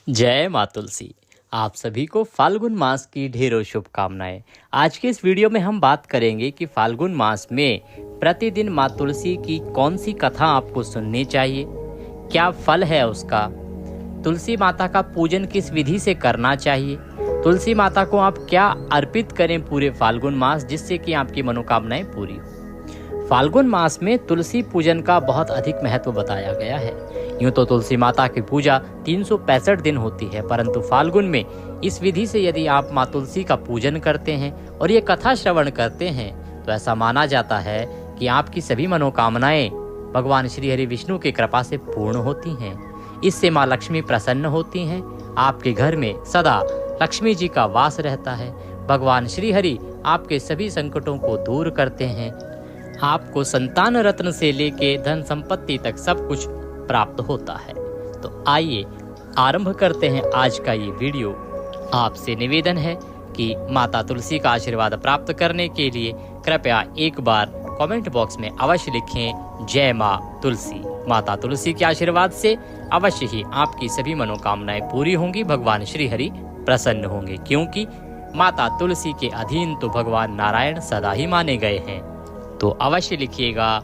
जय माँ तुलसी। आप सभी को फाल्गुन मास की ढेरों शुभकामनाएं। आज के इस वीडियो में हम बात करेंगे कि फाल्गुन मास में प्रतिदिन माँ तुलसी की कौन सी कथा आपको सुननी चाहिए, क्या फल है उसका, तुलसी माता का पूजन किस विधि से करना चाहिए, तुलसी माता को आप क्या अर्पित करें पूरे फाल्गुन मास जिससे कि आपकी मनोकामनाएं पूरी हो। फाल्गुन मास में तुलसी पूजन का बहुत अधिक महत्व बताया गया है। यूँ तो तुलसी माता की पूजा 365 दिन होती है, परंतु फाल्गुन में इस विधि से यदि आप माँ तुलसी का पूजन करते हैं और ये कथा श्रवण करते हैं तो ऐसा माना जाता है कि आपकी सभी मनोकामनाएं भगवान श्री हरि विष्णु की कृपा से पूर्ण होती हैं। इससे माँ लक्ष्मी प्रसन्न होती हैं, आपके घर में सदा लक्ष्मी जी का वास रहता है। भगवान श्री हरि आपके सभी संकटों को दूर करते हैं, आपको संतान रत्न से लेके धन संपत्ति तक सब कुछ प्राप्त होता है। तो आइए आरंभ करते हैं आज का ये वीडियो। आपसे निवेदन है कि माता तुलसी का आशीर्वाद प्राप्त करने के लिए कृपया एक बार कमेंट बॉक्स में अवश्य लिखें जय माँ तुलसी। माता तुलसी के आशीर्वाद से अवश्य ही आपकी सभी मनोकामनाएं पूरी होंगी, भगवान श्री हरि प्रसन्न होंगे, क्योंकि माता तुलसी के अधीन तो भगवान नारायण सदा ही माने गए हैं। तो अवश्य लिखिएगा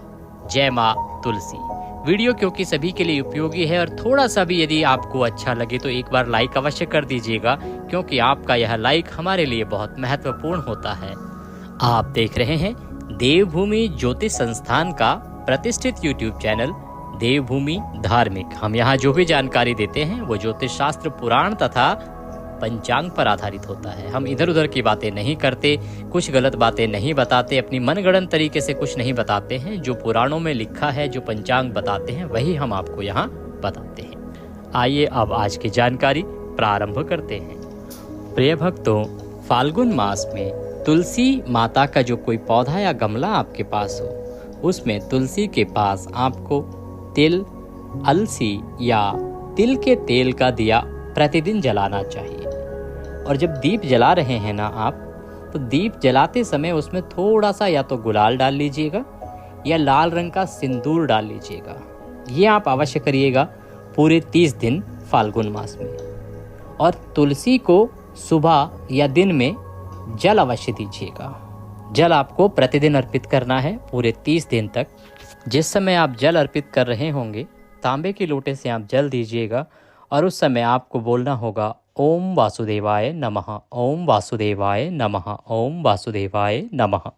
जय माँ तुलसी। वीडियो क्योंकि सभी के लिए उपयोगी है और थोड़ा सा भी यदि आपको अच्छा लगे तो एक बार लाइक अवश्य कर दीजिएगा, क्योंकि आपका यह लाइक हमारे लिए बहुत महत्वपूर्ण होता है। आप देख रहे हैं देवभूमि ज्योतिष संस्थान का प्रतिष्ठित यूट्यूब चैनल देवभूमि धार्मिक। हम यहाँ जो भी जानकारी देते हैं वो ज्योतिष शास्त्र, पुराण तथा पंचांग पर आधारित होता है। हम इधर उधर की बातें नहीं करते, कुछ गलत बातें नहीं बताते, अपनी मनगढ़ंत तरीके से कुछ नहीं बताते हैं। जो पुराणों में लिखा है, जो पंचांग बताते हैं, वही हम आपको यहाँ बताते हैं। आइए अब आज की जानकारी प्रारंभ करते हैं। प्रिय भक्तों, फाल्गुन मास में तुलसी माता का जो कोई पौधा या गमला आपके पास हो, उसमें तुलसी के पास आपको तिल, अलसी या तिल के तेल का दिया प्रतिदिन जलाना चाहिए। और जब दीप जला रहे हैं ना आप, तो दीप जलाते समय उसमें थोड़ा सा या तो गुलाल डाल लीजिएगा या लाल रंग का सिंदूर डाल लीजिएगा। ये आप अवश्य करिएगा पूरे 30 दिन फाल्गुन मास में। और तुलसी को सुबह या दिन में जल अवश्य दीजिएगा। जल आपको प्रतिदिन अर्पित करना है पूरे 30 दिन तक। जिस समय आप जल अर्पित कर रहे होंगे, तांबे के लोटे से आप जल दीजिएगा और उस समय आपको बोलना होगा ओम वासुदेवाय नमः, ओम वासुदेवाय नमः, ओम वासुदेवाय नमः।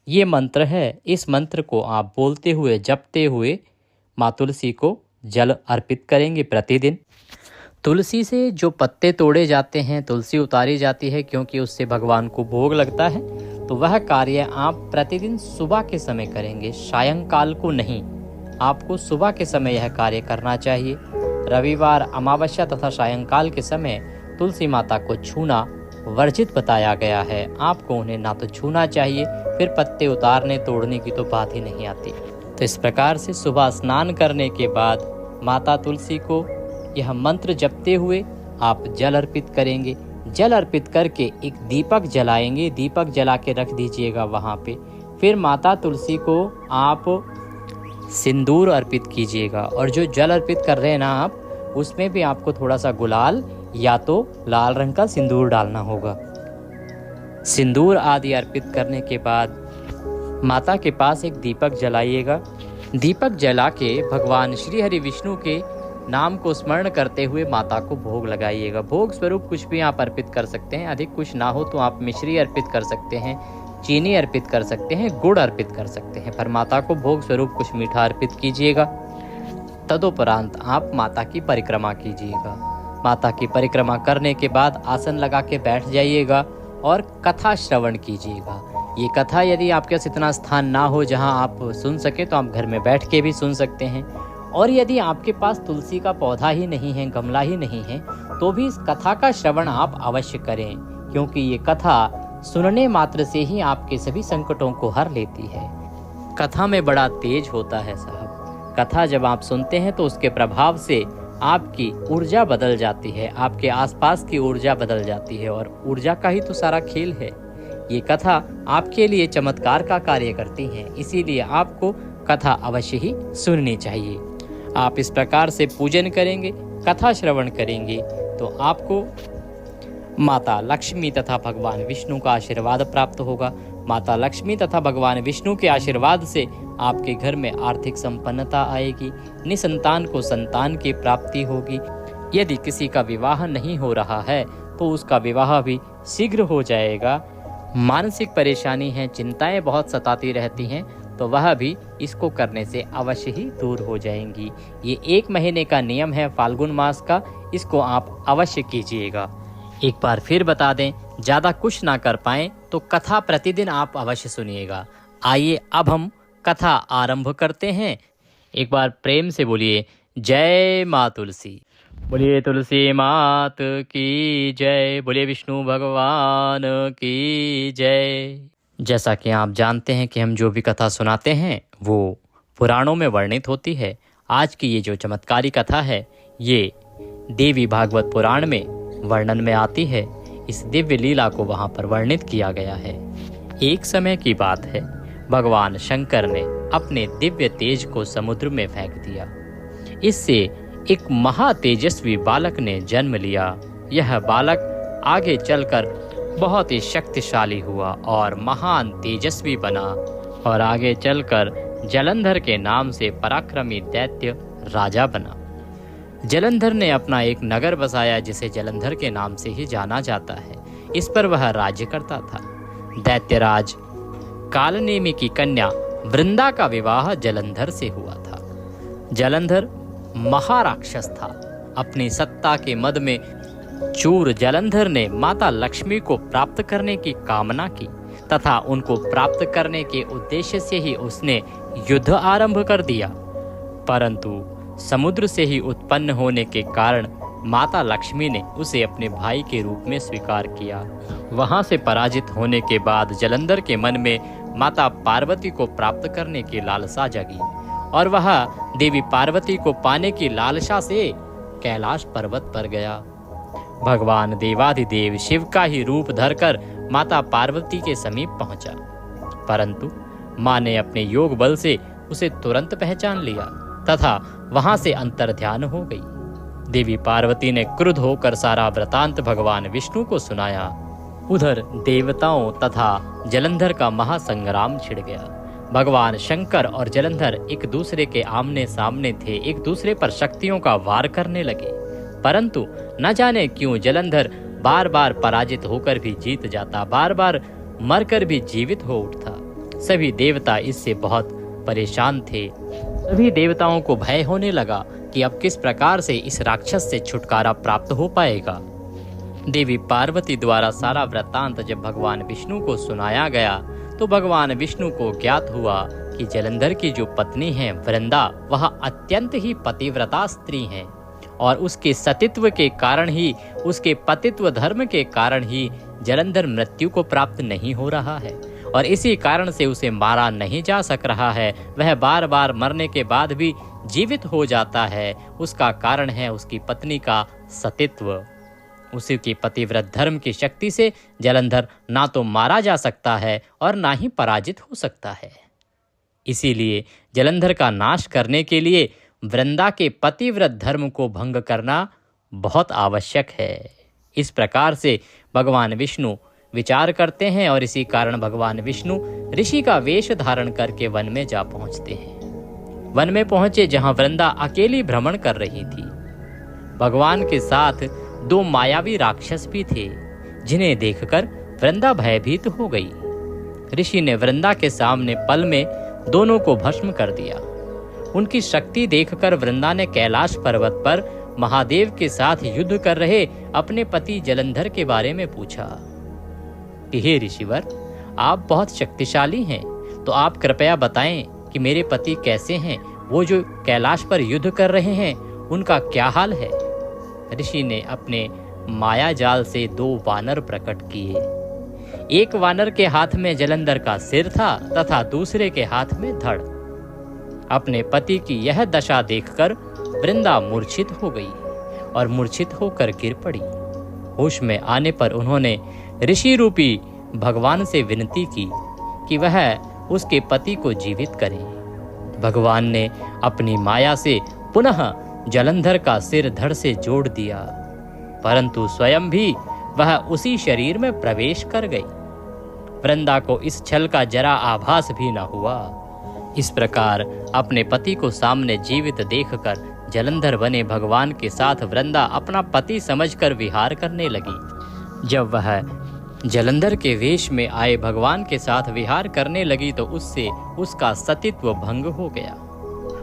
ये मंत्र है। इस मंत्र को आप बोलते हुए, जपते हुए माँ तुलसी को जल अर्पित करेंगे प्रतिदिन। तुलसी से जो पत्ते तोड़े जाते हैं, तुलसी उतारी जाती है क्योंकि उससे भगवान को भोग लगता है, तो वह कार्य आप प्रतिदिन सुबह के समय करेंगे, सायंकाल को नहीं। आपको सुबह के समय यह कार्य करना चाहिए। रविवार, अमावस्या तथा सायंकाल के समय तुलसी माता को छूना वर्जित बताया गया है। आपको उन्हें ना तो छूना चाहिए, फिर पत्ते उतारने तोड़ने की तो बात ही नहीं आती। तो इस प्रकार से सुबह स्नान करने के बाद माता तुलसी को यह मंत्र जपते हुए आप जल अर्पित करेंगे। जल अर्पित करके एक दीपक जलाएंगे, दीपक जला के रख दीजिएगा वहाँ पे। फिर माता तुलसी को आप सिंदूर अर्पित कीजिएगा। और जो जल अर्पित कर रहे हैं ना आप, उसमें भी आपको थोड़ा सा गुलाल या तो लाल रंग का सिंदूर डालना होगा। सिंदूर आदि अर्पित करने के बाद माता के पास एक दीपक जलाइएगा। दीपक जला के भगवान श्री हरि विष्णु के नाम को स्मरण करते हुए माता को भोग लगाइएगा। भोग स्वरूप कुछ भी आप अर्पित कर सकते हैं। अधिक कुछ ना हो तो आप मिश्री अर्पित कर सकते हैं, चीनी अर्पित कर सकते हैं, गुड़ अर्पित कर सकते हैं, पर माता को भोग स्वरूप कुछ मीठा अर्पित कीजिएगा। तदुपरांत आप माता की परिक्रमा कीजिएगा। माता की परिक्रमा करने के बाद आसन लगा के बैठ जाइएगा और कथा श्रवण कीजिएगा। ये कथा यदि आपके पास इतना स्थान ना हो जहां आप सुन सके तो आप घर में बैठ के भी सुन सकते हैं। और यदि आपके पास तुलसी का पौधा ही नहीं है, गमला ही नहीं है, तो भी इस कथा का श्रवण आप अवश्य करें, क्योंकि ये कथा सुनने मात्र से ही आपके सभी संकटों को हर लेती है। कथा में बड़ा तेज होता है साहब। कथा जब आप सुनते हैं तो उसके प्रभाव से आपकी ऊर्जा बदल जाती है, आपके आसपास की ऊर्जा बदल जाती है, और ऊर्जा का ही तो सारा खेल है। ये कथा आपके लिए चमत्कार का कार्य करती हैं, इसीलिए आपको कथा अवश्य ही सुननी चाहिए। आप इस प्रकार से पूजन करेंगे, कथा श्रवण करेंगे, तो आपको माता लक्ष्मी तथा भगवान विष्णु का आशीर्वाद प्राप्त होगा। माता लक्ष्मी तथा भगवान विष्णु के आशीर्वाद से आपके घर में आर्थिक संपन्नता आएगी। निसंतान को संतान की प्राप्ति होगी। यदि किसी का विवाह नहीं हो रहा है तो उसका विवाह भी शीघ्र हो जाएगा। मानसिक परेशानी है, चिंताएं बहुत सताती रहती हैं, तो वह भी इसको करने से अवश्य ही दूर हो जाएंगी। ये 1 महीने का नियम है फाल्गुन मास का, इसको आप अवश्य कीजिएगा। एक बार फिर बता दें, ज़्यादा कुछ ना कर पाएं तो कथा प्रतिदिन आप अवश्य सुनिएगा। आइए अब हम कथा आरंभ करते हैं। एक बार प्रेम से बोलिए जय माँ तुलसी। बोलिए तुलसी मात की जय। बोलिए विष्णु भगवान की जय। जैसा कि आप जानते हैं कि हम जो भी कथा सुनाते हैं वो पुराणों में वर्णित होती है। आज की ये जो चमत्कारी कथा है ये देवी भागवत पुराण में वर्णन में आती है। इस दिव्य लीला को वहाँ पर वर्णित किया गया है। एक समय की बात है, भगवान शंकर ने अपने दिव्य तेज को समुद्र में फेंक दिया। इससे एक महातेजस्वी बालक ने जन्म लिया। यह बालक आगे चलकर बहुत ही शक्तिशाली हुआ और महान तेजस्वी बना और आगे चलकर जलंधर के नाम से पराक्रमी दैत्य राजा बना। जलंधर ने अपना एक नगर बसाया जिसे जलंधर के नाम से ही जाना जाता है। इस पर वह राज्य करता था। दैत्यराज कालनेमि की कन्या वृंदा का विवाह जलंधर से हुआ था। जलंधर महाराक्षस था। अपनी सत्ता के मद में चूर जलंधर ने माता लक्ष्मी को प्राप्त करने की कामना की तथा उनको प्राप्त करने के उद्देश्य से ही उसने युद्ध आरंभ कर दिया। परंतु समुद्र से ही उत्पन्न होने के कारण माता लक्ष्मी ने उसे अपने भाई के रूप में स्वीकार किया। वहां से पराजित होने के बाद जलंधर के मन में माता पार्वती को प्राप्त करने की लालसा जगी और वह देवी पार्वती को पाने की लालसा से कैलाश पर्वत पर गया। भगवान देवाधिदेव शिव का ही रूप धरकर माता पार्वती के समीप पहुंचा, परंतु मां ने अपने योग बल से उसे तुरंत पहचान लिया तथा वहां से अंतर्ध्यान हो गई। देवी पार्वती ने क्रुद्ध होकर सारा वृतांत भगवान विष्णु को सुनाया। उधर देवताओं तथा जलंधर का महासंग्राम छिड़ गया। भगवान शंकर और जलंधर एक दूसरे के आमने सामने थे, एक दूसरे पर शक्तियों का वार करने लगे। परंतु न जाने क्यों जलंधर बार बार पराजित होकर भी जीत जाता, बार बार मरकर भी जीवित हो उठता। सभी देवता इससे बहुत परेशान थे। सभी देवताओं को भय होने लगा कि अब किस प्रकार से इस राक्षस से छुटकारा प्राप्त हो पाएगा। देवी पार्वती द्वारा सारा वृत्तांत जब भगवान विष्णु को सुनाया गया तो भगवान विष्णु को ज्ञात हुआ कि जलंधर की जो पत्नी है वृंदा, वह अत्यंत ही पतिव्रता स्त्री है और उसके सतित्व के कारण ही, उसके पतित्व धर्म के कारण ही जलंधर मृत्यु को प्राप्त नहीं हो रहा है और इसी कारण से उसे मारा नहीं जा सक रहा है। वह बार बार मरने के बाद भी जीवित हो जाता है। उसका कारण है उसकी पत्नी का सतित्व। उसी की पतिव्रत धर्म की शक्ति से जलंधर ना तो मारा जा सकता है और ना ही पराजित हो सकता है। इसीलिए जलंधर का नाश करने के लिए वृंदा के पतिव्रत धर्म को भंग करना बहुत आवश्यक है। इस प्रकार से भगवान विष्णु विचार करते हैं और इसी कारण भगवान विष्णु ऋषि का वेश धारण करके वन में जा पहुंचते हैं। वन में पहुंचे जहां वृंदा अकेली भ्रमण कर रही थी। भगवान के साथ 2 मायावी राक्षस भी थे, जिन्हें देखकर वृंदा भयभीत हो गई। ऋषि ने वृंदा के सामने पल में दोनों को भस्म कर दिया। उनकी शक्ति देखकर वृंदा ने कैलाश पर्वत पर महादेव के साथ युद्ध कर रहे अपने पति जलंधर के बारे में पूछा कि हे ऋषिवर, आप बहुत शक्तिशाली हैं, तो आप कृपया बताएं कि मेरे पति कैसे हैं। वो जो कैलाश पर युद्ध कर रहे हैं उनका क्या हाल है। ऋषि ने अपने माया जाल से 2 वानर प्रकट किए। एक वानर के हाथ में जलंधर का सिर था तथा दूसरे के हाथ में धड़। अपने पति की यह दशा देखकर वृंदा मूर्छित हो गई और मूर्छित होकर गिर पड़ी। होश में आने पर उन्होंने ऋषि रूपी भगवान से विनती की कि वह उसके पति को जीवित करें। भगवान ने अपनी माया से पुनः जलंधर का सिर धड़ से जोड़ दिया परंतु स्वयं भी वह उसी शरीर में प्रवेश कर गई। वृंदा को इस छल का जरा आभास भी न हुआ। इस प्रकार अपने पति को सामने जीवित देखकर जलंधर बने भगवान के साथ वृंदा अपना पति समझकर विहार करने लगी। जब वह जलंधर के वेश में आए भगवान के साथ विहार करने लगी तो उससे उसका सतीत्व भंग हो गया,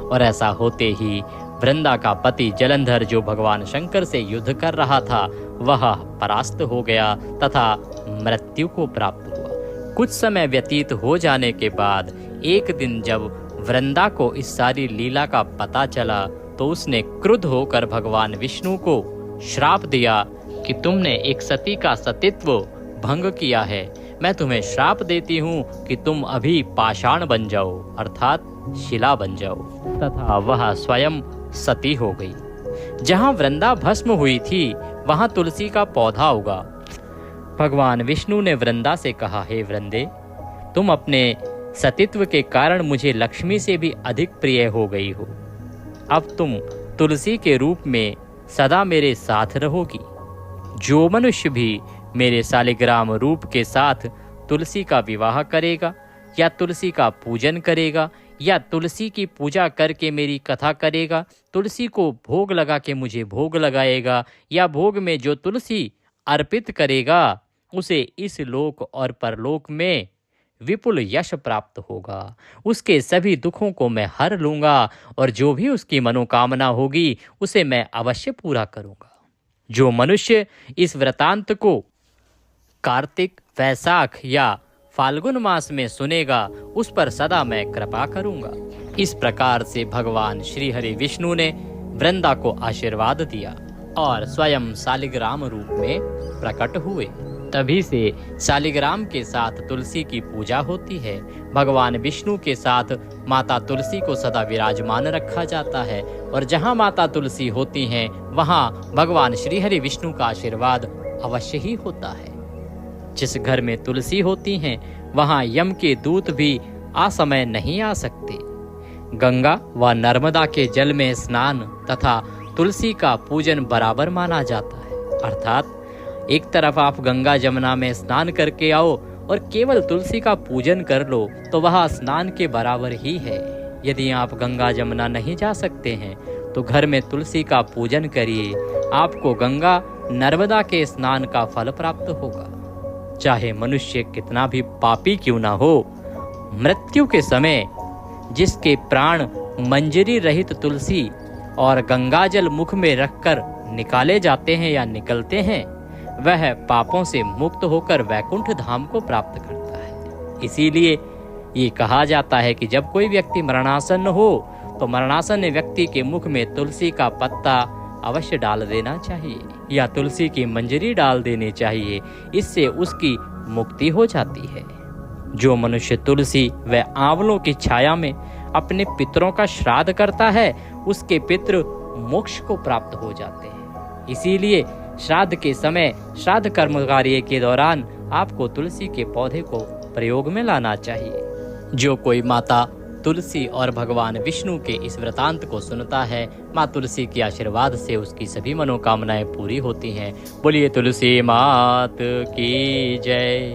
और ऐसा होते ही वृंदा का पति जलंधर, जो भगवान शंकर से युद्ध कर रहा था, वह परास्त हो गया तथा मृत्यु को प्राप्त हुआ। कुछ समय व्यतीत हो जाने के बाद एक दिन जब वृंदा को इस सारी लीला का पता चला तो उसने क्रुद्ध होकर भगवान विष्णु को श्राप दिया कि तुमने एक सती का सतीत्व भंग किया है। मैं तुम्हें श्राप देती हूँ कि तुम अभी पाषाण बन जाओ, अर्थात शिला बन जाओ। तथा वह स्वयं सती हो गई। जहाँ वृंदा भस्म हुई थी वहाँ तुलसी का पौधा उगा। भगवान विष्णु ने वृंदा से कहा, हे वृंदे, तुम अपने सतीत्व के कारण मुझे लक्ष्मी से भी अधिक प्रिय हो गई हो। अब तुम तुलसी के रूप में सदा मेरे साथ रहोगी। जो मनुष्य भी मेरे शालिग्राम रूप के साथ तुलसी का विवाह करेगा या तुलसी का पूजन करेगा या तुलसी की पूजा करके मेरी कथा करेगा, तुलसी को भोग लगा के मुझे भोग लगाएगा या भोग में जो तुलसी अर्पित करेगा उसे इस लोक और परलोक में विपुल यश प्राप्त होगा। उसके सभी दुखों को मैं हर लूंगा और जो भी उसकी मनोकामना होगी उसे मैं अवश्य पूरा करूंगा। जो मनुष्य इस वृतांत को कार्तिक, वैशाख या फाल्गुन मास में सुनेगा उस पर सदा मैं कृपा करूंगा। इस प्रकार से भगवान श्री हरि विष्णु ने वृंदा को आशीर्वाद दिया और स्वयं शालिग्राम रूप में प्रकट हुए। तभी से शालिग्राम के साथ तुलसी की पूजा होती है। भगवान विष्णु के साथ माता तुलसी को सदा विराजमान रखा जाता है और जहाँ माता तुलसी होती हैं वहाँ भगवान श्री हरि विष्णु का आशीर्वाद अवश्य ही होता है। जिस घर में तुलसी होती हैं वहाँ यम के दूत भी असमय नहीं आ सकते। गंगा व नर्मदा के जल में स्नान तथा तुलसी का पूजन बराबर माना जाता है। अर्थात एक तरफ आप गंगा जमुना में स्नान करके आओ और केवल तुलसी का पूजन कर लो तो वह स्नान के बराबर ही है। यदि आप गंगा जमुना नहीं जा सकते हैं तो घर में तुलसी का पूजन करिए, आपको गंगा नर्मदा के स्नान का फल प्राप्त होगा। चाहे मनुष्य कितना भी पापी क्यों ना हो, मृत्यु के समय जिसके प्राण मंजरी रहित तुलसी और गंगाजल मुख में रखकर निकाले जाते हैं या निकलते हैं, वह पापों से मुक्त होकर वैकुंठ धाम को प्राप्त करता है। इसीलिए ये कहा जाता है कि जब कोई व्यक्ति मरणासन्न हो तो मरणासन्न व्यक्ति के मुख में तुलसी का पत्ता अवश्य डाल देना चाहिए या तुलसी की मंजरी डाल देनी चाहिए। इससे उसकी मुक्ति हो जाती है। जो मनुष्य तुलसी व आंवलों की छाया में अपने पितरों का श्राद्ध करता है उसके पितृ मोक्ष को प्राप्त हो जाते हैं। इसीलिए श्राद्ध के समय श्राद्ध कर्म कार्य के दौरान आपको तुलसी के पौधे को प्रयोग में लाना चाहिए। जो कोई माता तुलसी और भगवान विष्णु के इस वृतांत को सुनता है, माँ तुलसी के आशीर्वाद से उसकी सभी मनोकामनाएं पूरी होती हैं। बोलिए तुलसी मात की जय।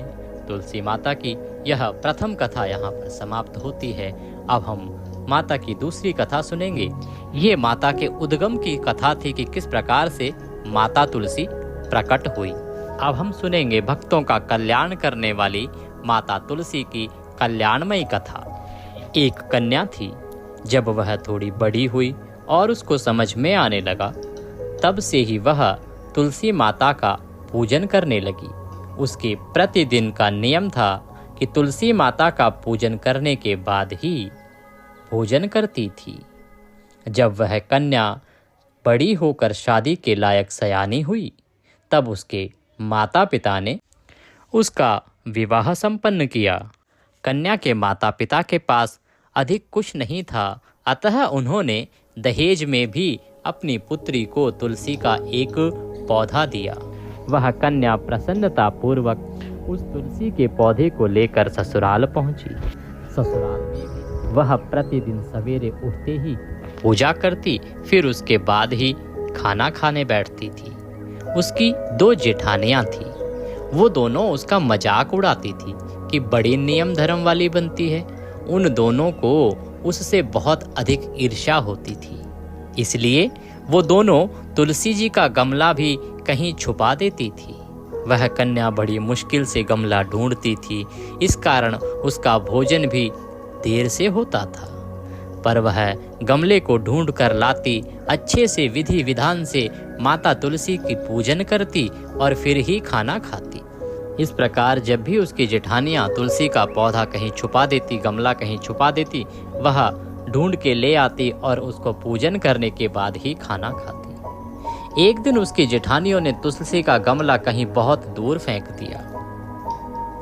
तुलसी माता की यह प्रथम कथा यहाँ पर समाप्त होती है। अब हम माता की दूसरी कथा सुनेंगे। ये माता के उद्गम की कथा थी कि किस प्रकार से माता तुलसी प्रकट हुई। अब हम सुनेंगे भक्तों का कल्याण करने वाली माता तुलसी की कल्याणमयी कथा। एक कन्या थी। जब वह थोड़ी बड़ी हुई और उसको समझ में आने लगा, तब से ही वह तुलसी माता का पूजन करने लगी। उसके प्रतिदिन का नियम था कि तुलसी माता का पूजन करने के बाद ही भोजन करती थी। जब वह कन्या बड़ी होकर शादी के लायक सयानी हुई, तब उसके माता पिता ने उसका विवाह संपन्न किया। कन्या के माता पिता के पास अधिक कुछ नहीं था, अतः उन्होंने दहेज में भी अपनी पुत्री को तुलसी का एक पौधा दिया। वह कन्या प्रसन्नता पूर्वक उस तुलसी के पौधे को लेकर ससुराल पहुंची। ससुराल में वह प्रतिदिन सवेरे उठते ही पूजा करती, फिर उसके बाद ही खाना खाने बैठती थी। उसकी 2 जेठानियां थी। वो दोनों उसका मजाक उड़ाती थी कि बड़ी नियम धर्म वाली बनती है। उन दोनों को उससे बहुत अधिक ईर्ष्या होती थी। इसलिए वो दोनों तुलसी जी का गमला भी कहीं छुपा देती थी। वह कन्या बड़ी मुश्किल से गमला ढूंढती थी, इस कारण उसका भोजन भी देर से होता था। पर वह गमले को ढूंढ कर लाती, अच्छे से विधि विधान से माता तुलसी की पूजन करती और फिर ही खाना खाती। इस प्रकार जब भी उसकी जेठानियां तुलसी का पौधा कहीं छुपा देती, गमला कहीं छुपा देती, वह ढूंढ के ले आती और उसको पूजन करने के बाद ही खाना खाती। एक दिन उसकी जेठानियों ने तुलसी का गमला कहीं बहुत दूर फेंक दिया।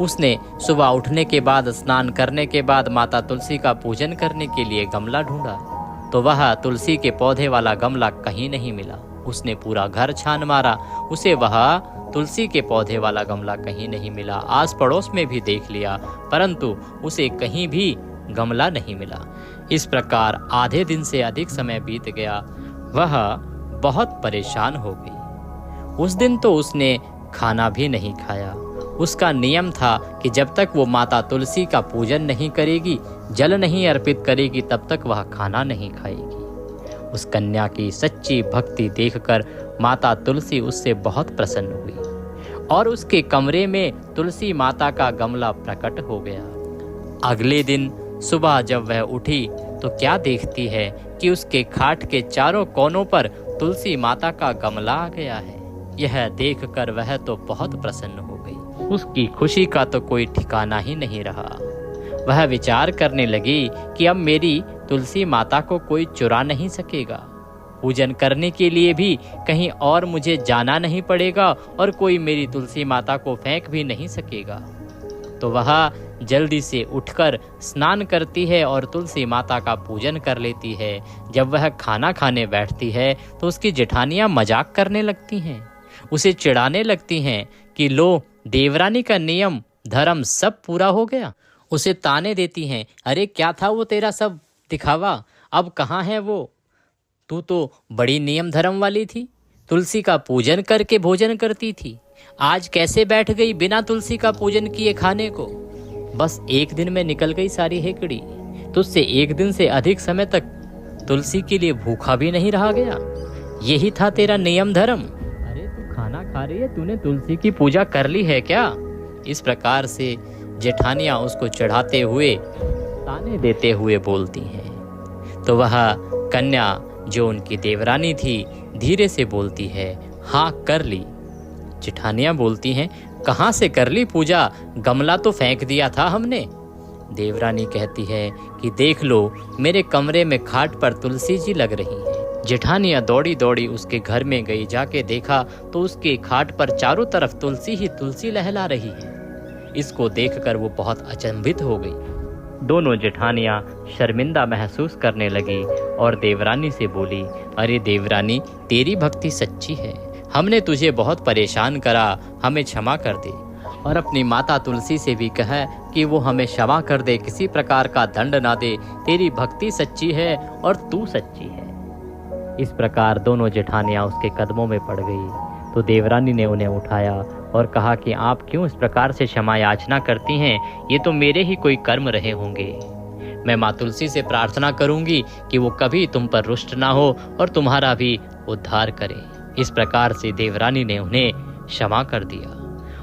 उसने सुबह उठने के बाद, स्नान करने के बाद माता तुलसी का पूजन करने के लिए गमला ढूंढा, तो वह तुलसी के पौधे वाला गमला कहीं नहीं मिला। उसने पूरा घर छान मारा, उसे वह तुलसी के पौधे वाला गमला कहीं नहीं मिला। आस पड़ोस में भी देख लिया, परंतु उसे कहीं भी गमला नहीं मिला। इस प्रकार आधे दिन से अधिक समय बीत गया। वह बहुत परेशान हो गई। उस दिन तो उसने खाना भी नहीं खाया। उसका नियम था कि जब तक वो माता तुलसी का पूजन नहीं करेगी, जल नहीं अर्पित करेगी, तब तक वह खाना नहीं खाएगी। उस कन्या की सच्ची भक्ति देखकर माता तुलसी उससे बहुत प्रसन्न हुई और उसके कमरे में तुलसी माता का गमला प्रकट हो गया। अगले दिन सुबह जब वह उठी तो क्या देखती है कि उसके खाट के चारों कोनों पर तुलसी माता का गमला आ गया है। यह देखकर वह तो बहुत प्रसन्न हो गई। उसकी खुशी का तो कोई ठिकाना ही नहीं रहा। वह विचार करने लगी कि अब मेरी तुलसी माता को कोई चुरा नहीं सकेगा। पूजन करने के लिए भी कहीं और मुझे जाना नहीं पड़ेगा और कोई मेरी तुलसी माता को फेंक भी नहीं सकेगा। तो वह जल्दी से उठकर स्नान करती है और तुलसी माता का पूजन कर लेती है। जब वह खाना खाने बैठती है तो उसकी जेठानियां मजाक करने लगती हैं, उसे चिढ़ाने लगती हैं कि लो, देवरानी का नियम धर्म सब पूरा हो गया। उसे ताने देती हैं, अरे क्या था वो तेरा सब दिखावा, अब कहाँ है वो? तू तो बड़ी नियम धर्म वाली थी, तुलसी का पूजन करके भोजन करती थी, आज कैसे बैठ गई बिना तुलसी का पूजन किए खाने को? बस एक दिन में निकल गई सारी हेकड़ी। तुझसे एक दिन से अधिक समय तक तुलसी के लिए भूखा भी नहीं रहा गया। यही था तेरा नियम धर्म। अरे तू खाना खा रही है, तूने तुलसी की पूजा कर ली है क्या? इस प्रकार से जेठानियां उसको चढ़ाते हुए, ताने देते हुए बोलती हैं। तो वह कन्या जो उनकी देवरानी थी धीरे से बोलती है, हाँ कर ली। जेठानियां बोलती हैं, कहाँ से कर ली पूजा, गमला तो फेंक दिया था हमने। देवरानी कहती है कि देख लो, मेरे कमरे में खाट पर तुलसी जी लग रही है। जेठानियां दौड़ी दौड़ी उसके घर में गई, जाके देखा तो उसके खाट पर चारों तरफ तुलसी ही तुलसी लहला रही है। इसको देखकर वो बहुत अचंभित हो गई। दोनों जेठानियां शर्मिंदा महसूस करने लगी और देवरानी से बोली, अरे देवरानी, तेरी भक्ति सच्ची है, हमने तुझे बहुत परेशान करा, हमें क्षमा कर दे। और अपनी माता तुलसी से भी कहा कि वो हमें क्षमा कर दे, किसी प्रकार का दंड ना दे, तेरी भक्ति सच्ची है और तू सच्ची है। इस प्रकार दोनों जेठानियां उसके कदमों में पड़ गई। तो देवरानी ने उन्हें उठाया और कहा कि आप क्यों इस प्रकार से क्षमा याचना करती हैं, ये तो मेरे ही कोई कर्म रहे होंगे। मैं माँ तुलसी से प्रार्थना करूंगी कि वो कभी तुम पर रुष्ट ना हो और तुम्हारा भी उद्धार करे। इस प्रकार से देवरानी ने उन्हें क्षमा कर दिया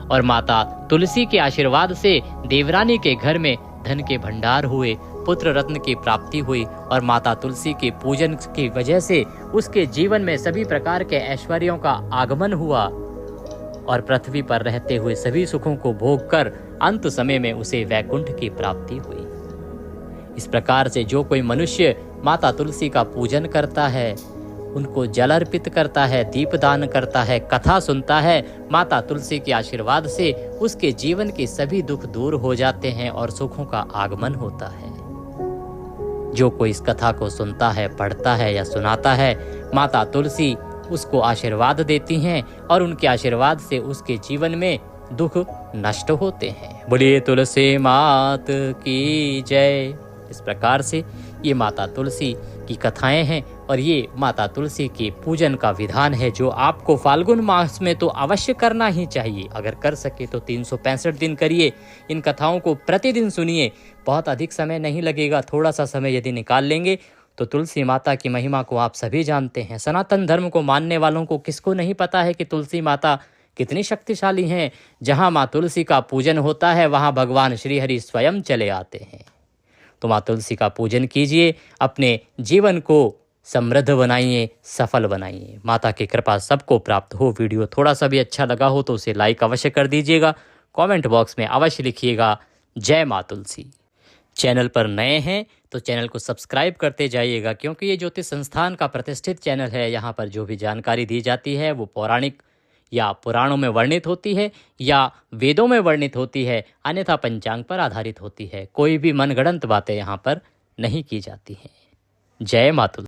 और माता तुलसी के आशीर्वाद से देवरानी के घर में धन के भंडार हुए, पुत्र रत्न की प्राप्ति हुई और माता तुलसी के पूजन की वजह से उसके जीवन में सभी प्रकार के ऐश्वर्यों का आगमन हुआ और पृथ्वी पर रहते हुए सभी सुखों को भोग कर अंत समय में उसे वैकुंठ की प्राप्ति हुई। इस प्रकार से जो कोई मनुष्य माता तुलसी का पूजन करता है, उनको जल अर्पित करता है, दीपदान करता है, कथा सुनता है, माता तुलसी के आशीर्वाद से उसके जीवन के सभी दुख दूर हो जाते हैं और सुखों का आगमन होता है। जो कोई इस कथा को सुनता है, पढ़ता है या सुनाता है, माता तुलसी उसको आशीर्वाद देती हैं और उनके आशीर्वाद से उसके जीवन में दुख नष्ट होते हैं। बोलिए तुलसी मात की जय। इस प्रकार से ये माता तुलसी की कथाएं हैं और ये माता तुलसी के पूजन का विधान है जो आपको फाल्गुन मास में तो अवश्य करना ही चाहिए। अगर कर सके तो 365 दिन करिए। इन कथाओं को प्रतिदिन सुनिए। बहुत अधिक समय नहीं लगेगा। थोड़ा सा समय यदि निकाल लेंगे तो तुलसी माता की महिमा को आप सभी जानते हैं। सनातन धर्म को मानने वालों को किसको नहीं पता है कि तुलसी माता कितनी शक्तिशाली हैं। जहाँ माँ तुलसी का पूजन होता है वहाँ भगवान श्री हरि स्वयं चले आते हैं। तो माँ तुलसी का पूजन कीजिए, अपने जीवन को समृद्ध बनाइए, सफल बनाइए। माता की कृपा सबको प्राप्त हो। वीडियो थोड़ा सा भी अच्छा लगा हो तो उसे लाइक अवश्य कर दीजिएगा। कमेंट बॉक्स में अवश्य लिखिएगा जय माँ तुलसी। चैनल पर नए हैं तो चैनल को सब्सक्राइब करते जाइएगा, क्योंकि ये ज्योतिष संस्थान का प्रतिष्ठित चैनल है। यहाँ पर जो भी जानकारी दी जाती है वो पौराणिक या पुराणों में वर्णित होती है या वेदों में वर्णित होती है, अन्यथा पंचांग पर आधारित होती है। कोई भी मनगढ़ंत बातें यहाँ पर नहीं की जाती हैं। जय माता।